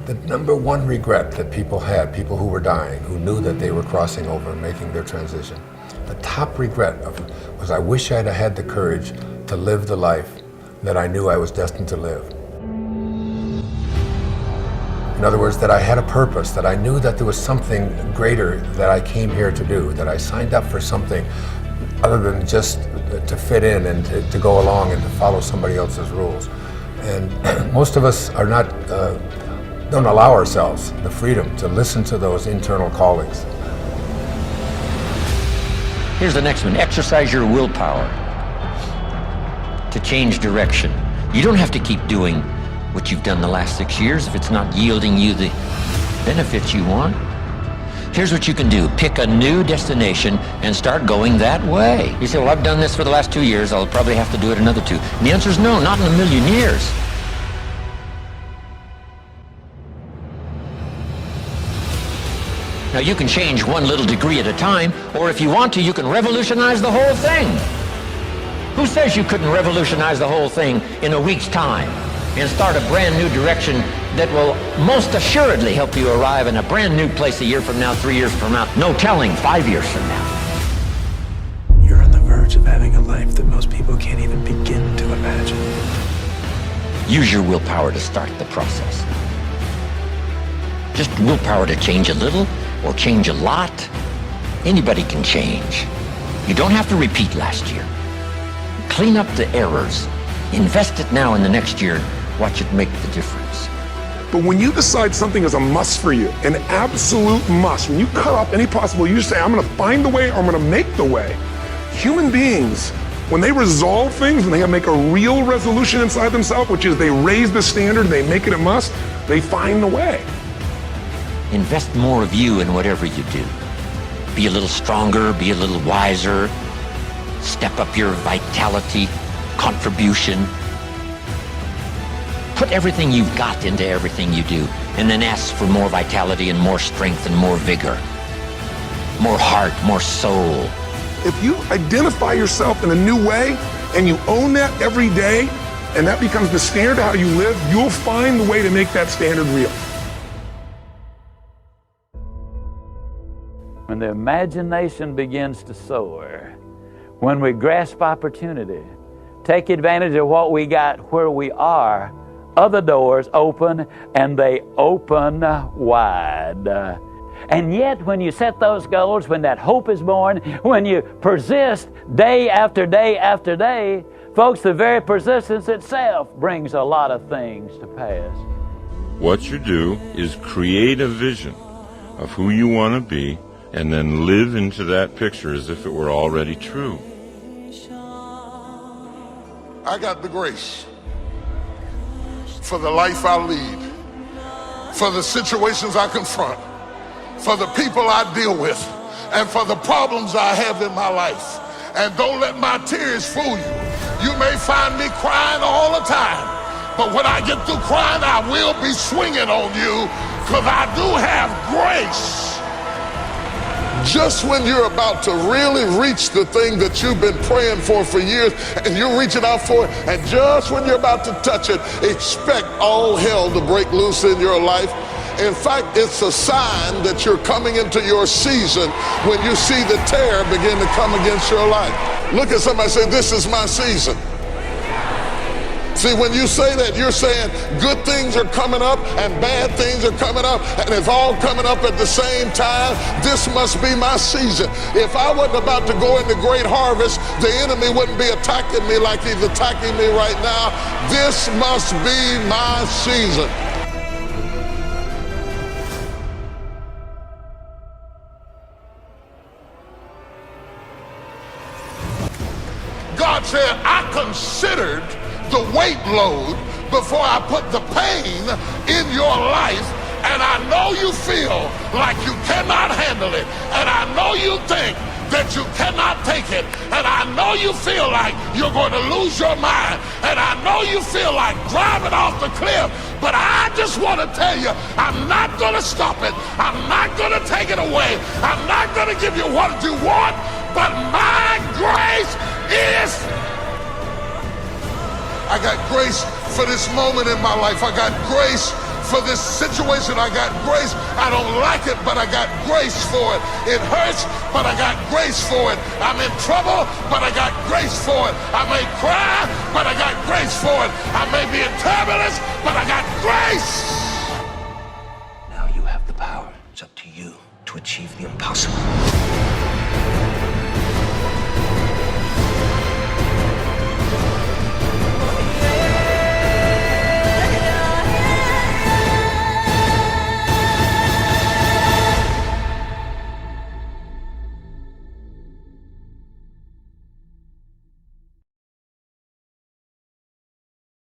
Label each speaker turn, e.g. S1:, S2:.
S1: The number one regret that people had, people who were dying, who knew that they were crossing over and making their transition, the top regret was I wish I'd have had the courage to live the life that I knew I was destined to live. In other words, that I had a purpose, that I knew that there was something greater that I came here to do, that I signed up for something other than just to fit in and to go along and to follow somebody else's rules. And most of us are not, don't allow ourselves the freedom to listen to those internal callings.
S2: Here's the next one. Exercise your willpower to change direction. You don't have to keep doing what you've done the last 6 years if it's not yielding you the benefits you want. Here's what you can do. Pick a new destination and start going that way. You say, well, I've done this for the last 2 years. I'll probably have to do it another 2. And the answer is no, not in a million years. Now, you can change one little degree at a time, or if you want to, you can revolutionize the whole thing. Who says you couldn't revolutionize the whole thing in a week's time and start a brand new direction that will most assuredly help you arrive in a brand new place a year from now, 3 years from now, no telling, 5 years from now?
S3: You're on the verge of having a life that most people can't even begin to imagine.
S2: Use your willpower to start the process. Just willpower to change a little or change a lot. Anybody can change. You don't have to repeat last year. Clean up the errors. Invest it now in the next year. Watch it make the difference.
S4: But when you decide something is a must for you, an absolute must, when you cut off any possible, you say, I'm gonna find the way or I'm gonna make the way. Human beings, when they resolve things, when they make a real resolution inside themselves, which is they raise the standard, they make it a must, they find the way.
S2: Invest more of you in whatever you do. Be a little stronger, be a little wiser. Step up your vitality, contribution. Put everything you've got into everything you do, and then ask for more vitality and more strength and more vigor. More heart, more soul.
S4: If you identify yourself in a new way and you own that every day, and that becomes the standard of how you live, you'll find the way to make that standard real.
S5: When the imagination begins to soar, when we grasp opportunity, take advantage of what we got where we are, other doors open, and they open wide. And yet, when you set those goals, when that hope is born, when you persist day after day after day, folks, the very persistence itself brings a lot of things to pass.
S6: What you do is create a vision of who you want to be, and then live into that picture as if it were already true.
S7: I got the grace for the life I lead, for the situations I confront, for the people I deal with, and for the problems I have in my life. And don't let my tears fool you. You may find me crying all the time, but when I get through crying, I will be swinging on you, because I do have grace. Just when you're about to really reach the thing that you've been praying for years, and you're reaching out for it, and just when you're about to touch it, expect all hell to break loose in your life. In fact, it's a sign that you're coming into your season when you see the terror begin to come against your life. Look at somebody and say, this is my season. See, when you say that, you're saying good things are coming up and bad things are coming up, and if all coming up at the same time, this must be my season. If I wasn't about to go into great harvest, the enemy wouldn't be attacking me like he's attacking me right now. This must be my season. God said, I considered the weight load before I put the pain in your life, and I know you feel like you cannot handle it, and I know you think that you cannot take it. And I know you feel like you're going to lose your mind. And I know you feel like driving off the cliff. But I just want to tell you, I'm not going to stop it. I'm not going to take it away. I'm not going to give you what you want. But my grace is... I got grace for this moment in my life. I got grace for this situation. I got grace. I don't like it, but I got grace for it. It hurts, but I got grace for it. I'm in trouble, but I got grace for it. I may cry, but I got grace for it. I may be in turbulence, but I got grace.
S8: Now you have the power. It's up to you to achieve the impossible.